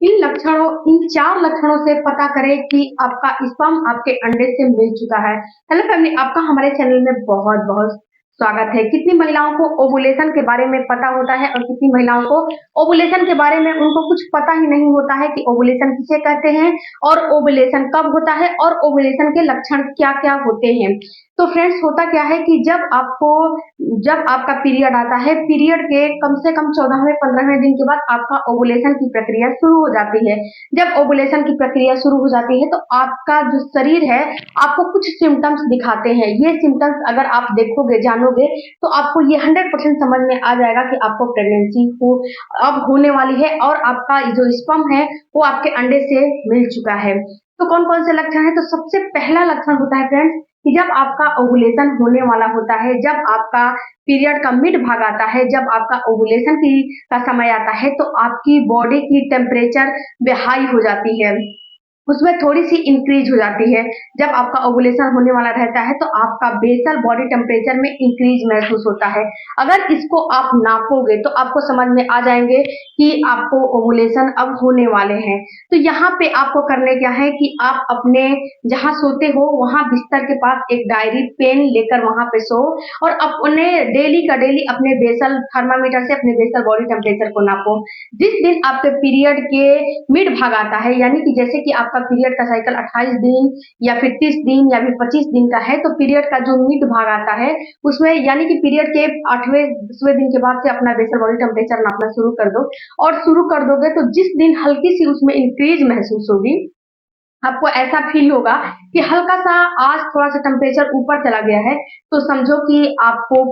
इन 4 लक्षणों से पता करें कि आपका स्पर्म आपके अंडे से मिल चुका है। हेलो फैमिली, आपका हमारे चैनल में बहुत-बहुत स्वागत है। कितनी महिलाओं को ओवुलेशन के बारे में पता होता है और कितनी महिलाओं को ओवुलेशन के बारे में उनको कुछ पता ही नहीं होता है कि ओवुलेशन किसे कहते हैं और ओवुलेशन कब होता है और ओवुलेशन के लक्षण क्या-क्या होते हैं। तो फ्रेंड्स, होता क्या है कि जब आपका पीरियड आता है, पीरियड के कम से कम 14वें 15वें दिन के बाद आपका ओवुलेशन की प्रक्रिया शुरू हो जाती है। जब ओवुलेशन की प्रक्रिया शुरू हो जाती है तो आपका जो शरीर है आपको कुछ सिम्टम्स दिखाते हैं। ये सिम्टम्स अगर आप देखोगे, जानोगे तो आपको ये 100% समझ में आ जाएगा कि आपको प्रेगनेंसी हो अब होने वाली है और आपका जो स्पर्म है वो आपके अंडे से मिल चुका है। तो कौन-कौन से लक्षण हैं? तो सबसे पहला लक्षण होता है फ्रेंड्स कि जब आपका ओवुलेशन होने वाला होता है, जब आपका पीरियड का मिड भाग आता है, जब आपका ओवुलेशन का समय आता है तो आपकी बॉडी की टेम्परेचर हाई हो जाती है, उसमें थोड़ी-सी इंक्रीज हो जाती है। जब आपका ओवुलेशन होने वाला रहता है तो आपका बेसल बॉडी टेम्परेचर में इंक्रीज महसूस होता है। अगर इसको आप नापोगे तो आपको समझ में आ जाएँगे कि आपको ओवुलेशन अब होने वाले हैं। तो यहाँ पे आपको करने क्या है कि आप अपने जहाँ सोते हो वहाँ बिस्तर के पास एक डायरी पेन लेकर वहाँ पे सो और अपने डेली का डेली अपने बेसल थर्मामीटर से अपने बेसल बॉडी टेम्परेचर को नापो। जिस दिन आपके पीरियड के मिड भाग आता है, यानी कि जैसे कि आपका पीरियड का साइकिल 28 दिन या फिर 30 दिन या फिर 25 दिन का है, तो पीरियड का जो मिड भाग आता है उसमें यानी कि पीरियड के 8वें 10वें दिन के बाद से अपना बेसल बॉडी टेम्परेचर नापना शुरू कर दो और शुरू कर दोगे तो जिस दिन हल्की सी उसमें इंक्रीज महसूस होगी, आपको ऐसा फील होगा कि हल्का-सा आज थोड़ा-सा टेम्परेचर ऊपर चला गया है, तो समझो कि आपको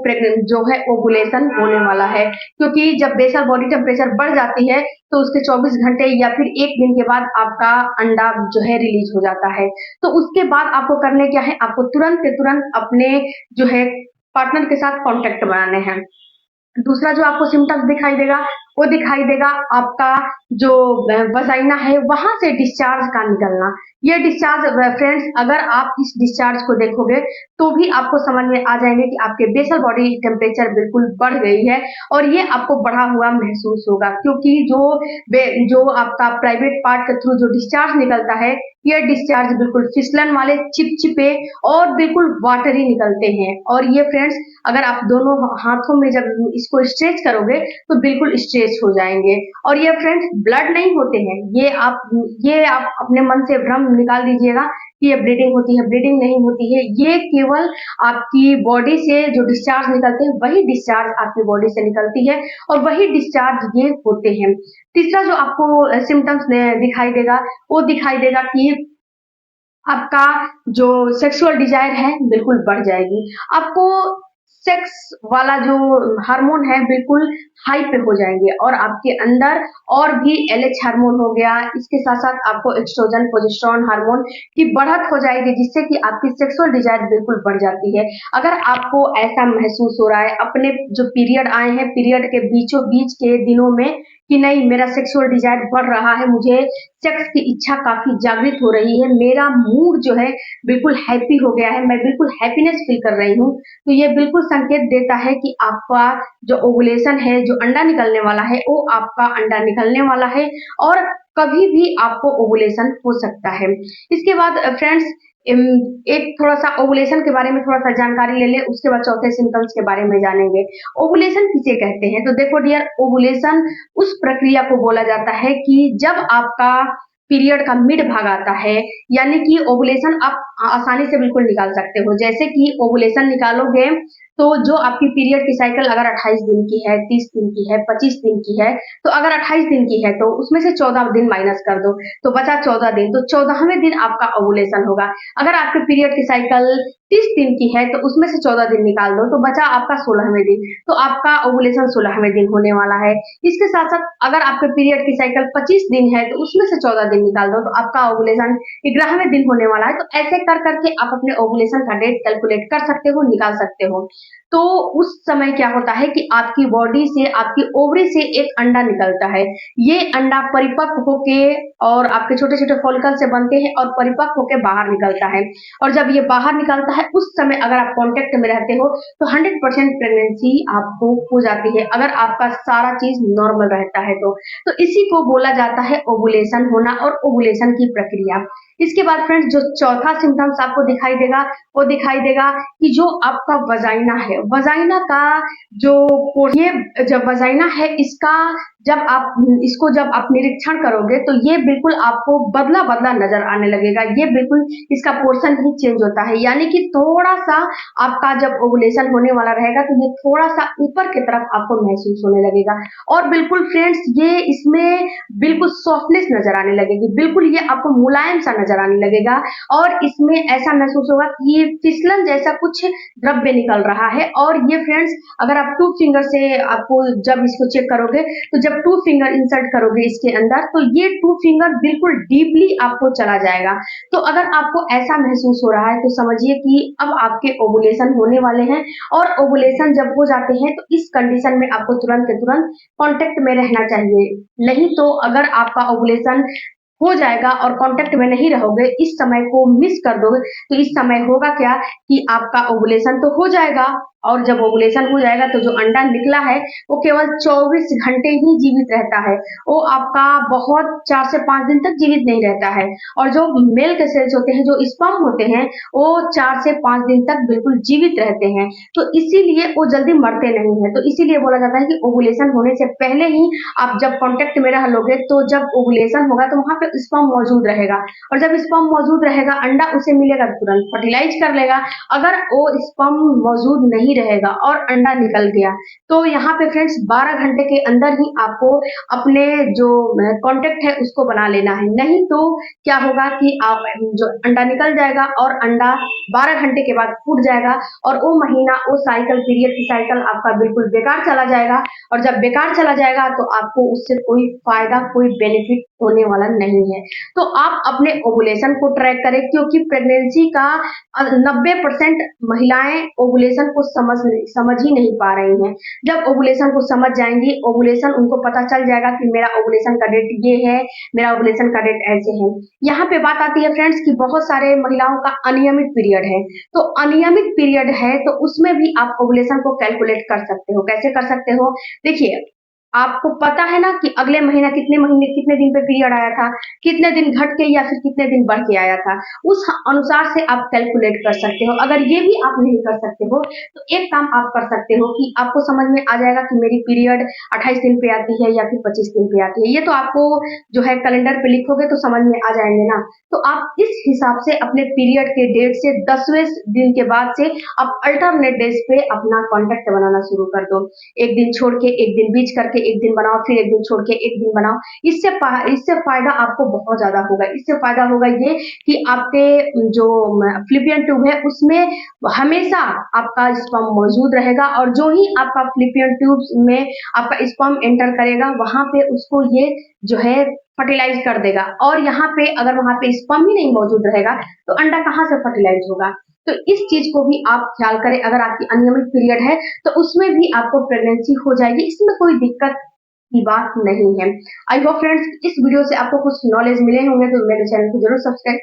जो है ओवुलेशन होने वाला है। क्योंकि जब बेसल बॉडी टेम्परेचर बढ़ जाती है, तो उसके 24 घंटे या फिर 1 दिन के बाद आपका अंडा जो है रिलीज़ हो जाता है। तो उसके बाद आपको करने क्या है, आपको तुरंत के तुरंत अपने जो है पार्टनर के साथ कॉन्टैक्ट बनाने हैं। दूसरा जो आपको सिम्पटम्स दिखाई देगा, वो दिखाई देगा आपका जो वजाइना है वहाँ से डिस्चार्ज का निकलना। ये डिस्चार्ज फ्रेंड्स, अगर आप इस डिस्चार्ज को देखोगे तो भी आपको समझ में आ जाएँगे कि आपके बेसल बॉडी टेम्परेचर बिल्कुल बढ़ गई है और ये आपको बढ़ा हुआ महसूस होगा, क्योंकि जो आपका प्राइवेट पार्ट के थ्रू जो डिस्चार्ज निकलता है, ये डिस्चार्ज बिल्कुल फिसलन वाले, चिपचिपे और बिल्कुल वाटरी निकलते हैं। और ये फ्रेंड्स, अगर आप दोनों हाथों में जब इसको स्ट्रेच करोगे तो बिल्कुल स्ट्रेच हो जाएँगे और ये फ्रेंड्स ब्लड नहीं होते हैं। ये आप अपने मन से भ्रम निकाल दीजिएगा कि ये ब्लीडिंग होती है, ब्लीडिंग नहीं होती है। ये केवल आपकी बॉडी से जो डिस्चार्ज निकलते हैं वही डिस्चार्ज आपकी बॉडी से निकलती है और वही डिस्चार्ज ये होते हैं। तीसरा जो आपको सिम्पटम्स दिखाई देगा, वो दिखाई देगा कि आपका जो सेक्सुअल डिज़ायर है बिल्कुल बढ़ जाएगी। आपको सेक्स वाला जो हार्मोन है बिल्कुल हाई पे हो जाएँगे और आपके अंदर और भी एलएच हार्मोन हो गया, इसके साथ-साथ आपको एस्ट्रोजन, प्रोजेस्टेरोन हार्मोन की बढ़त हो जाएगी, जिससे कि आपकी सेक्सुअल डिज़ायर बिल्कुल बढ़ जाती है। अगर आपको ऐसा महसूस हो रहा है अपने जो पीरियड आए हैं, पीरियड के बीचों-बीच के दिनों में कि नहीं, मेरा सेक्सुअल डिज़ायर बढ़ रहा है, मुझे सेक्स की इच्छा काफ़ी जागृत हो रही है, मेरा मूड जो है बिल्कुल हैप्पी हो गया है, मैं बिल्कुल हैप्पीनेस फ़ील कर रही हूँ, तो ये बिल्कुल संकेत देता है कि आपका जो ओवुलेशन है, जो अंडा निकलने वाला है, वो आपका अंडा निकलने वाला है और कभी भी आपको ओवुलेशन हो सकता है। इसके बाद फ्रेंड्स, इम एक थोड़ा-सा ओवुलेशन के बारे में थोड़ा-सा जानकारी ले लें, उसके बाद चौथे सिम्पटम्स के बारे में जानेंगे। ओवुलेशन किसे कहते हैं? तो देखो डियर, ओवुलेशन उस प्रक्रिया को बोला जाता है कि जब आपका पीरियड का मिड भाग आता है, यानी कि ओवुलेशन आप आसानी से बिल्कुल निकाल सकते हो। जैसे कि ओवुलेशन निकालोगे तो जो आपकी पीरियड की साइकिल अगर 28 दिन की है, 30 दिन की है, 25 दिन की है, तो अगर 28 दिन की है तो उसमें से 14 दिन माइनस कर दो, तो बचा 14 दिन, तो 14वें दिन आपका ओवुलेशन होगा। अगर आपके पीरियड की साइकिल 30 दिन की है तो उसमें से 14 दिन निकाल दो, तो बचा आपका 16वें दिन, तो आपका ओवुलेशन 16वें दिन होने वाला है। इसके साथ-साथ अगर आपके पीरियड की साइकिल 25 दिन है तो उसमें से 14 दिन निकाल दो, तो आपका ओवुलेशन 11वें दिन होने वाला है। तो ऐसे कर-कर के आप अपने ओवुलेशन का डेट कैलकुलेट कर सकते हो, निकाल सकते हो। तो उस समय क्या होता है कि आपकी बॉडी से, आपकी ओवरी से एक अंडा निकलता है। ये अंडा परिपक्व होके और आपके छोटे-छोटे फॉलिकल से बनते हैं और परिपक्व होके बाहर निकलता है। और जब ये बाहर निकलता है उस समय अगर आप कांटेक्ट में रहते हो तो 100% प्रेगनेंसी आपको हो जाती है, अगर आपका सारा चीज नॉर्मल रहता है तो इसी को बोला जाता है ओवुलेशन होना और ओवुलेशन की प्रक्रिया। इसके बाद फ्रेंड्स जो चौथा सिम्टम्स आपको दिखाई देगा वो दिखाई देगा कि जो आपका वजाइना है, वजाइना का जो ये जब वजाइना है इसका जब आप निरीक्षण करोगे तो ये बिल्कुल आपको बदला बदला नजर आने लगेगा। ये बिल्कुल इसका पोर्शन ही चेंज होता है, यानी कि थोड़ा सा आपका जब ओवुलेशन होने वाला रहेगा तो ये थोड़ा सा ऊपर की तरफ आपको महसूस होने लगेगा। और बिल्कुल फ्रेंड्स ये इसमें बिल्कुल सॉफ्टनेस नजर आने लगेगी, बिल्कुल ये आपको मुलायम सा नजर आने लगेगा। और इसमें ऐसा महसूस होगा कि ये फिसलन जैसा कुछ द्रव्य निकल रहा है। और ये फ्रेंड्स अगर आप टू फिंगर से आपको जब इसको चेक करोगे तो जब टू फिंगर इंसर्ट करोगे इसके अंदर तो ये टू फिंगर बिल्कुल डीपली आपको चला जाएगा। तो अगर आपको ऐसा महसूस हो रहा है तो समझिए कि अब आपके ओवुलेशन होने वाले हैं। और ओवुलेशन जब हो जाते हैं तो इस कंडीशन में आपको तुरंत के तुरंत कांटेक्ट में रहना चाहिए। नहीं तो अगर आपका ओवुलेशन हो जाएगा और कांटेक्ट में नहीं रहोगे, इस समय को मिस कर दोगे तो इस समय होगा क्या कि आपका ओवुलेशन तो हो जाएगा और जब ओवुलेशन हो जाएगा तो जो अंडा निकला है वो केवल 24 घंटे ही जीवित रहता है। वो आपका बहुत 4 से 5 दिन तक जीवित नहीं रहता है। और जो मेल के सेल्स होते हैं, जो स्पर्म होते हैं, वो 4 से 5 दिन तक बिल्कुल जीवित रहते हैं। तो इसीलिए वो जल्दी मरते नहीं हैं। तो इसीलिए बोला जाता है कि ओवुलेशन होने से पहले ही आप जब कांटेक्ट में रह लोगे तो जब ओवुलेशन होगा तो वहां पे स्पर्म मौजूद रहेगा। और जब स्पर्म मौजूद रहेगा, अंडा उसे मिलेगा, तुरंत फर्टिलाइज कर लेगा। अगर वो स्पर्म मौजूद नहीं रहेगा और अंडा निकल गया तो यहाँ पे फ्रेंड्स 12 घंटे के अंदर ही आपको अपने जो कांटेक्ट है उसको बना लेना है। नहीं तो क्या होगा कि आप जो अंडा निकल जाएगा और अंडा 12 घंटे के बाद फूट जाएगा और वो महीना, वो साइकिल, पीरियड की साइकिल आपका बिल्कुल बेकार चला जाएगा। और जब बेकार चला जाएगा तो आपको उससे कोई फायदा, कोई बेनिफिट होने वाला नहीं है। तो आप अपने ओवुलेशन को ट्रैक करें, क्योंकि प्रेगनेंसी का 90% महिलाएं ओवुलेशन को समझ ही नहीं पा रही हैं। जब ओवुलेशन को समझ जाएंगी, ओवुलेशन उनको पता चल जाएगा कि मेरा ओवुलेशन का डेट ये है, मेरा ओवुलेशन का डेट ऐसे है। यहाँ पे बात आती है फ्रेंड्स कि बहुत सारे महिलाओं का अनियमित पीरियड है। तो अनियमित पीरियड है तो उसमें भी आप ओवुलेशन को कैलकुलेट कर सकते हो। कैसे कर सकते हो? देखिए, आपको पता है ना कि अगले महीने कितने दिन पे पीरियड आया था, कितने दिन घट के या फिर कितने दिन बढ़ के आया था, उस अनुसार से आप कैलकुलेट कर सकते हो। अगर ये भी आप नहीं कर सकते हो तो एक काम आप कर सकते हो कि आपको समझ में आ जाएगा कि मेरी पीरियड 28 दिन पे आती है या फिर 25 दिन पे आती है। ये तो आपको जो है कैलेंडर पे लिखोगे तो समझ में आ जाएंगे ना। तो आप इस हिसाब से अपने पीरियड के डेट से 10वें दिन के बाद से आप अल्टरनेट डेज पे अपना कॉन्टेक्ट बनाना शुरू कर दो। एक दिन छोड़ के, एक दिन बीच करके एक दिन बनाओ, फिर एक दिन छोड़ के एक दिन बनाओ। इससे फायदा आपको बहुत ज्यादा होगा। इससे फायदा होगा ये कि आपके जो फ्लिपियन ट्यूब है उसमें हमेशा आपका स्पर्म मौजूद रहेगा। और जो ही आपका फ्लिपियन ट्यूब में आपका स्पर्म एंटर करेगा वहां पे उसको ये जो है फर्टिलाइज कर देगा। और यहाँ पे अगर वहां पे स्पर्म ही नहीं मौजूद रहेगा तो अंडा कहाँ से फर्टिलाइज होगा? तो इस चीज को भी आप ख्याल करें। अगर आपकी अनियमित पीरियड है तो उसमें भी आपको प्रेगनेंसी हो जाएगी, इसमें कोई दिक्कत की बात नहीं है। आई होप फ्रेंड्स इस वीडियो से आपको कुछ नॉलेज मिले होंगे, तो मेरे चैनल को जरूर सब्सक्राइब